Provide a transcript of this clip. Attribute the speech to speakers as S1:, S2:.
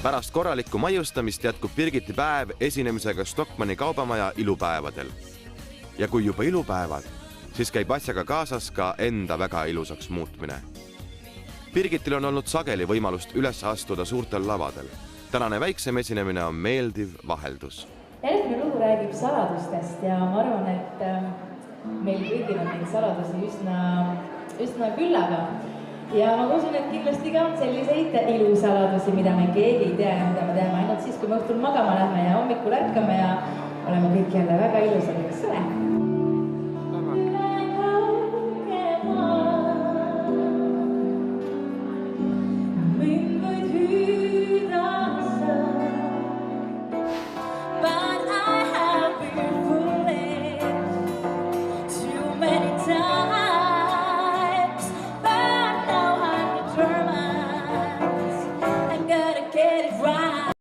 S1: Pärast korralikku maiustamist jätkub Birgiti päev esinemisega Stockmanni kaubamaja ilupäevadel. Ja kui juba ilupäevad, siis käib asjaga kaasas ka enda väga ilusaks muutmine. Birgitil on olnud sageli võimalust üles astuda suurtel lavadel. Tänane väiksem esinemine on meeldiv vaheldus.
S2: Järgmine lugu räägib saladustest ja ma arvan, et meil kõigil on neid saladusi üsna küllaga. Ja ma usun, et kindlasti ka on selliseid ilusaladusi, mida me keegi ei tea ja mida me teame ainult siis, kui me õhtul magama lähme ja hommikul ärkame ja oleme kõik jälle väga ilusad, eks ole?
S3: Get